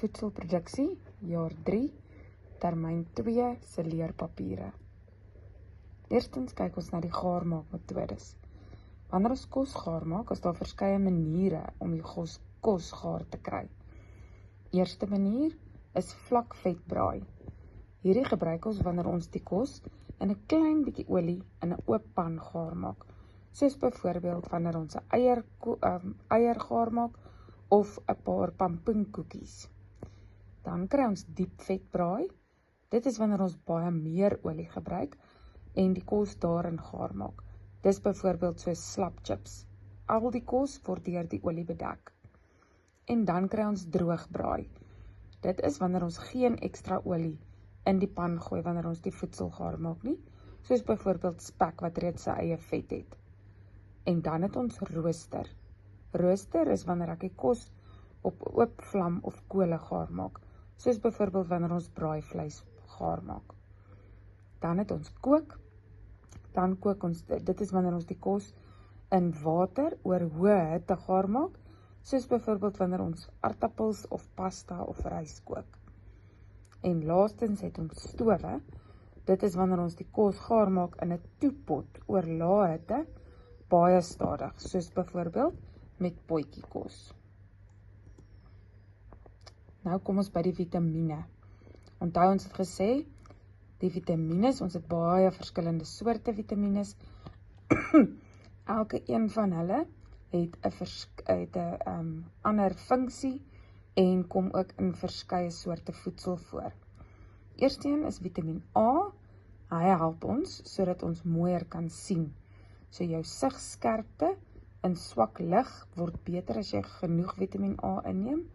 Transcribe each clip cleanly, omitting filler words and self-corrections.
voedselproduksie, jaar 3, termyn 2 se leerpapiere. Eerstens kyk ons na die gaarmaakmetodes. Wanneer ons kos gaar maak, is daar verskeie maniere om die kos gaar te kry. Eerste manier is vlakvetbraai. Hierdie gebruik ons wanneer ons die kos in 'n klein bietjie olie in 'n oop pan gaar maak, soos byvoorbeeld wanneer ons 'n eier gaar maak of 'n paar pampoenkoekies. Dan kry ons diep vetbraai. Dit is wanneer ons baie meer olie gebruik en die kos daarin gaar maak. Dis byvoorbeeld so slapchips. Al die kos word deur die olie bedek. En dan kry ons droogbraai. Dit is wanneer ons geen ekstra olie in die pan gooi wanneer ons die voedsel gaar maak nie, soos byvoorbeeld spek wat reeds sy eie vet het. En dan het ons rooster. Rooster is wanneer ek die kos op oop vlam of kole gaar maak, soos byvoorbeeld wanneer ons braaivleis gaar maak. Dan het ons kook. Dan kook ons, dit is wanneer ons die kos in water oor hoë hitte gaar maak, soos byvoorbeeld wanneer ons aartappels of pasta of rys kook. En laastens het ons stowe. Dit is wanneer ons die kos gaar maak in 'n toepot oor lae hitte, baie stadig, soos byvoorbeeld met potjiekos. Nou kom ons by die vitamiene. Onthou ons het gesê, die vitamines, ons het baie verskillende soorte vitamines. Elke een van hulle het 'n ander funksie en kom ook in verskeie soorte voedsel voor. Eersteen is Vitamiin A. Hy help ons sodat ons mooier kan sien. So jou sigskerpte in swak lig word beter as jy genoeg Vitamiin A inneem.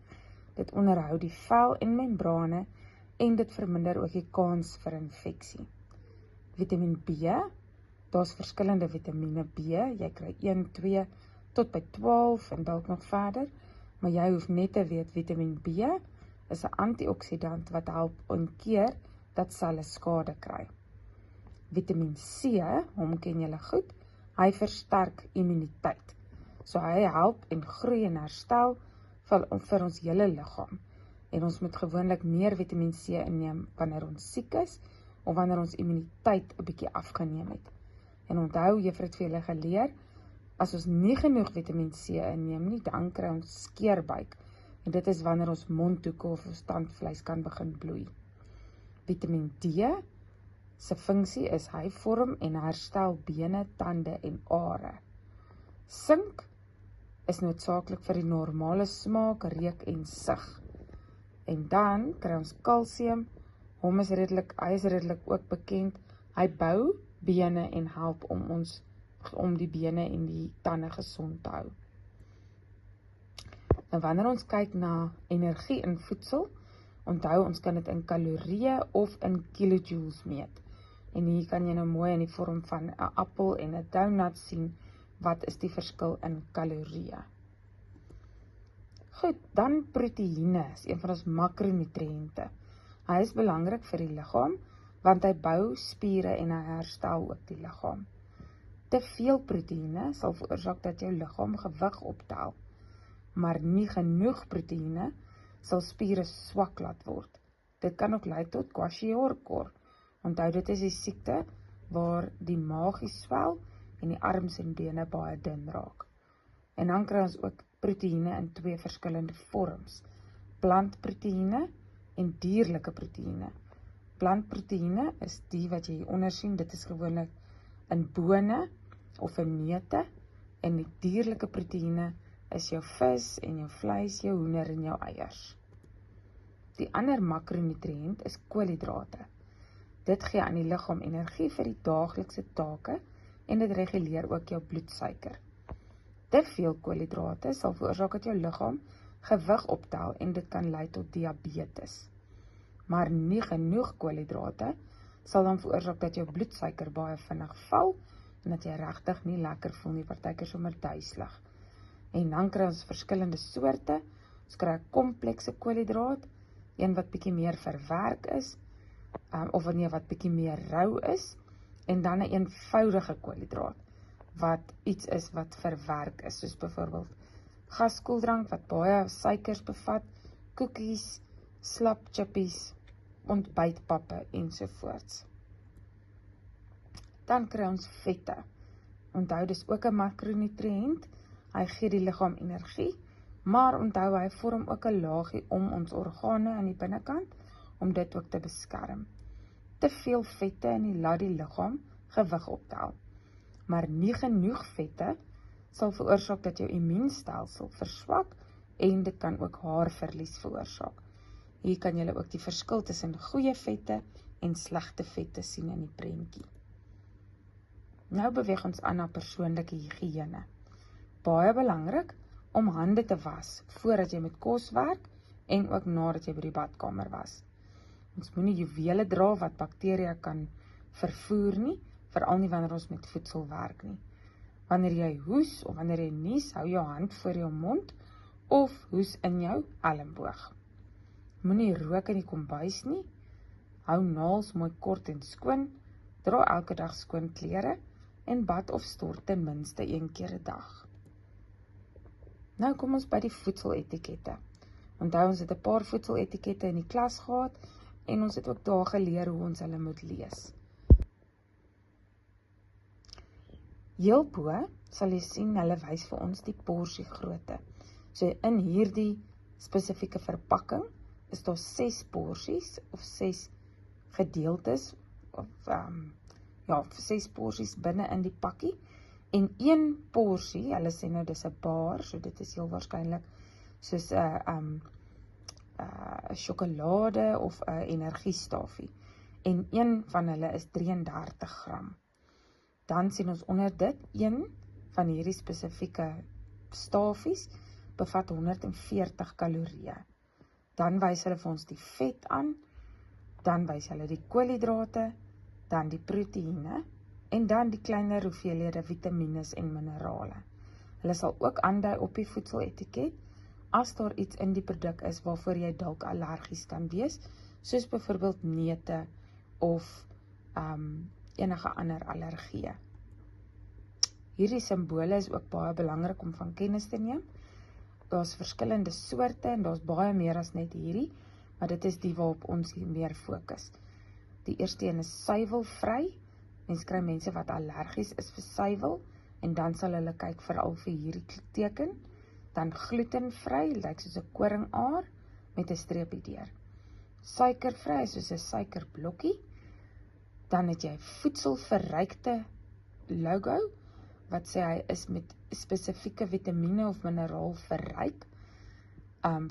Dit onderhou die vel en membrane en dit verminder ook die kans vir infeksie. Vitamiin B, daar's verskillende Vitamiene B, jy kry 1, 2 tot by 12 en dalk nog verder, maar jy hoef net te weet Vitamiin B is 'n antioksidant wat help omkeer dat selle skade kry. Vitamiin C, hom ken julle goed, hy versterk immuniteit. So hy help en groei en herstel vir ons hele liggaam. En ons moet gewoonlik meer Vitamiin C inneem wanneer ons siek is of wanneer ons immuniteit 'n bietjie afgeneem het. En onthou, juffrou het vir julle geleer, as ons nie genoeg Vitamiin C inneem nie, dan kry ons skeerbuik. En dit is wanneer ons mondhoeke of ons tandvleis kan begin bloei. Vitamiin D se funksie is hy vorm en herstel bene, tande en are. Sink is noodsaaklik vir die normale smaak, reuk en sig. En dan kry ons kalsium, hy is redelik ook bekend, hy bou bene en help om die bene en die tande gesond te hou. En wanneer ons kyk na energie in voedsel, onthou ons kan dit in kalorieë of in kilojoules meet. En hier kan jy nou mooi in die vorm van 'n appel en 'n donut sien, wat is die verskil in kalorieë. Goed, dan proteïene is een van ons makronutriënte. Hy is belangrik vir die liggaam, want hy bou spiere en hy herstel ook die liggaam. Te veel proteïene sal veroorsaak dat jou liggaam gewig optel, maar nie genoeg proteïene sal spiere swak laat word. Dit kan ook lei tot kwashiorkor. Onthou, dit is die siekte waar die maagie swel en die arms en bene baie dun raak. En dan kry ons ook proteïene in 2 verskillende vorms. Plantproteïene en dierlike proteïene. Plantproteïene is die wat jy onder sien, dit is gewoonlik in bone of in neute, en die dierlike proteïene is jou vis en jou vleis, jou hoender en jou eiers. Die ander makronutriënt is koolhidrate. Dit gee aan die liggaam energie vir die daaglikse take en dit reguleer ook jou bloedsuiker. Te veel koolhidrate sal veroorsaak dat jou liggaam gewig optel en dit kan lei tot diabetes. Maar nie genoeg koolhidrate sal dan veroorsaak dat jou bloedsuiker baie vinnig val en dat jy regtig nie lekker voel nie, partykeer sommer duiselig. En dan kry ons verskillende soorte. Ons kry 'n komplekse koolhidraat, een wat bietjie meer verwerk is, of wat bietjie meer rou is, en dan 'n eenvoudige koolhidraat, wat iets is wat verwerk is, soos byvoorbeeld gaskoeldrank wat baie suikers bevat, koekies, slap chippies, ontbytpappe ensovoorts. Dan kry ons vette. Onthou, dis ook 'n makronutriënt. Hy gee die liggaam energie, maar onthou, hy vorm ook 'n laagie om ons organe aan die binnekant, om dit ook te beskerm. Te veel vette in die laat die liggaam gewig optel. Maar nie genoeg vette sal veroorsaak dat jou immuunstelsel verswak en dit kan ook haarverlies veroorsaak. Hier kan julle ook die verskil tussen goeie vette en slegte vette sien in die prentjie. Nou beweeg ons aan na persoonlike higiëne. Baie belangrik om hande te was voordat jy met kos werk en ook nadat jy by die badkamer was. Ons moenie juwele dra wat bakterieë kan vervoer nie, veral nie wanneer ons met voedsel werk nie. Wanneer jy hoes of wanneer jy nies, hou jou hand voor jou mond of hoes in jou elmboog. Moenie rook in die kombuis nie, hou naels mooi kort en skoon, dra elke dag skoon klere en bad of stort ten minste 1 keer 'n dag. Nou kom ons by die voedseletikette. Onthou, ons het 'n paar voedseletikette in die klas gehad en ons het ook daar geleer hoe ons hulle moet lees. Heel bo sal jy sien, hulle wys vir ons die porsie grootte. So in hierdie spesifieke verpakking is daar 6 porsies of 6 gedeeltes of 6 porsies binne in die pakkie en 1 porsie, hulle sê nou dis 'n bar, so dit is heel waarskynlik soos 'n sjokolade of 'n energiestafie en een van hulle is 33 gram. Dan sien ons onder dit, een van hierdie spesifieke stafies bevat 140 kalorieë. Dan wys hulle vir ons die vet aan, dan wys hulle die koolhidrate, dan die proteïene en dan die kleiner hoeveelhede vitamines en minerale. Hulle sal ook aandui op die voedseletiket as daar iets in die produk is waarvoor jy dalk allergies kan wees, soos byvoorbeeld neute of enige ander allergieë. Hierdie simbole is ook baie belangrik om van kennis te neem. Daar's verskillende soorte en daar's baie meer as net hierdie, maar dit is die waarop ons hier meer fokus. Die eerste een is suiwelvry. Mens kry mense wat allergies is vir suiwel en dan sal hulle kyk veral vir hierdie teken. Dan glutenvry, lyk soos 'n koringaar met 'n streepie deur. Suikervry is soos 'n suikerblokkie. Dan het jy voedselverrykte logo wat sê hy is met spesifieke vitamine of mineraal verryk.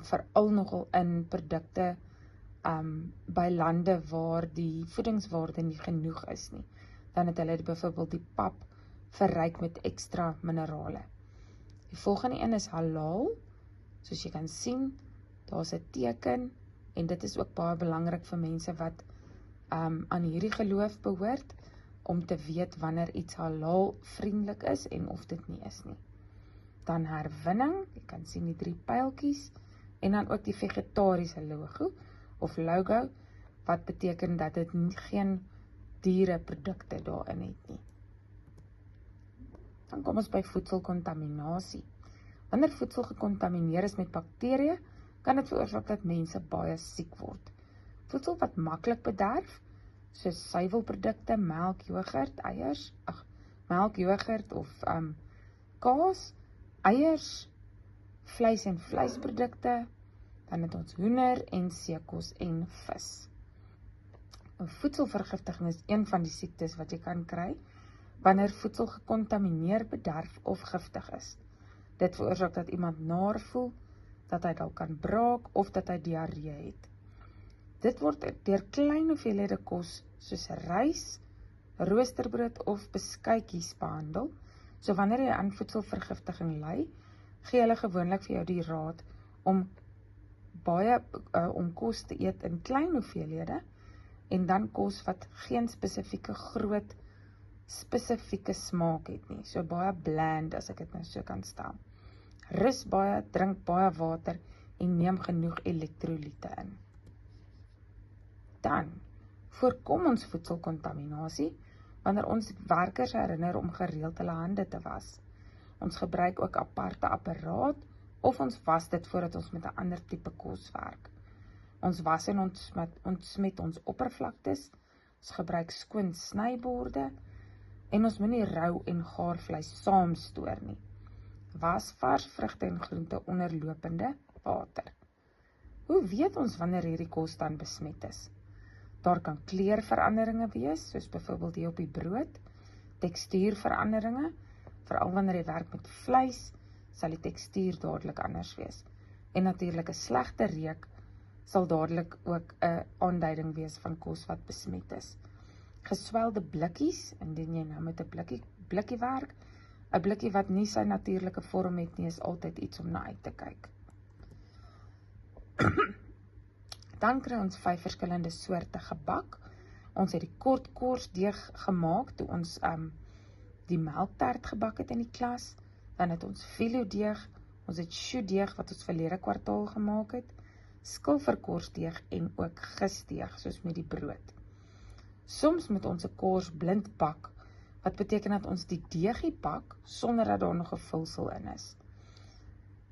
Veral nogal in produkte by lande waar die voedingswaarde nie genoeg is nie. Dan het hulle byvoorbeeld die pap verryk met ekstra minerale. Die volgende een is halal. Soos jy kan sien, daar's 'n teken en dit is ook baie belangrik vir mense wat aan hierdie geloof behoort om te weet wanneer iets halal vriendelik is en of dit nie is nie. Dan herwinning, jy kan sien die 3 pyltjies en dan ook die vegetariese logo of logo wat beteken dat dit geen diereprodukte daarin het nie. Dan kom ons by voedselkontaminasie. Wanneer voedsel gekontamineer is met bakterieë, kan dit veroorsaak dat mense baie siek word. Voedsel wat maklik bederf, soos suiwelprodukte, melk, jogurt of kaas, eiers, vleis en vleisprodukte, dan het ons hoender en seekos en vis. Voedselvergiftiging is een van die siektes wat jy kan kry wanneer voedsel gekontamineer, bederf of giftig is. Dit veroorsaak dat iemand naar voel, dat hy dalk kan braak of dat hy diarree het. Dit word deur klein hoeveelhede kos soos rys, roosterbrood of beskuitjies behandel. So wanneer jy aan voedselvergiftiging ly, gee hulle gewoonlik vir jou die raad om kos te eet in klein hoeveelhede en dan kos wat geen spesifieke smaak het nie. So baie bland, as ek dit nou so kan stel. Rus baie, drink baie water en neem genoeg elektrolyte in. Dan voorkom ons voedselkontaminasie wanneer ons werkers herinner om gereeld hulle hande te was. Ons gebruik ook aparte apparaat of ons was dit voordat ons met 'n ander tipe kos werk. Ons was en ontsmet ons oppervlaktes, ons gebruik skoon snyborde, en ons moet nie rou en gaar vleis saam stoor nie. Was vars vrugte en groente onder lopende water. Hoe weet ons wanneer hierdie kos dan besmet is? Daar kan kleurveranderinge wees, soos byvoorbeeld hier op die brood, tekstuurveranderinge, veral wanneer jy werk met vleis, sal die tekstuur dadelik anders wees. En natuurlik 'n slegte reuk sal dadelik ook 'n aanduiding wees van kos wat besmet is. Geswelde blikkies, indien jy nou met 'n blikkie werk, 'n blikkie wat nie sy natuurlike vorm het nie, is altyd iets om na uit te kyk. Dan kry ons 5 verskillende soorte gebak. Ons het die kortkorsdeeg gemaak toe ons die melktert gebak het in die klas. Dan het ons filodeeg, ons het choux-deeg wat ons verlede kwartaal gemaak het, skilferkorsdeeg en ook gisdeeg, soos met die brood. Soms moet ons 'n kors blind bak, wat beteken dat ons die deegie bak, sonder dat daar nog 'n vulsel in is.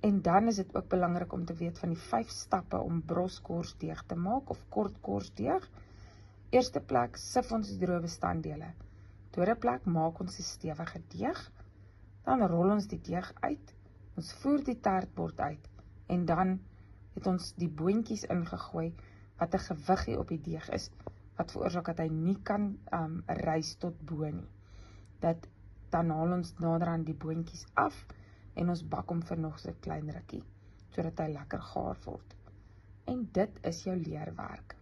En dan is dit ook belangrik om te weet van die 5 stappe om broskorsdeeg te maak, of kortkorsdeeg. Eerste plek, sif ons die droë bestanddele. Tweede plek, maak ons die stewige deeg. Dan rol ons die deeg uit, ons voer die tertbord uit, en dan het ons die boontjies ingegooi, wat 'n gewiggie op die deeg is, wat veroorsaak dat hy nie kan rys tot bo nie. Dan haal ons naderhand die boontjies af, en ons bak hom vir nog so 'n klein rukkie, sodat hy lekker gaar word. En dit is jou leerwerk.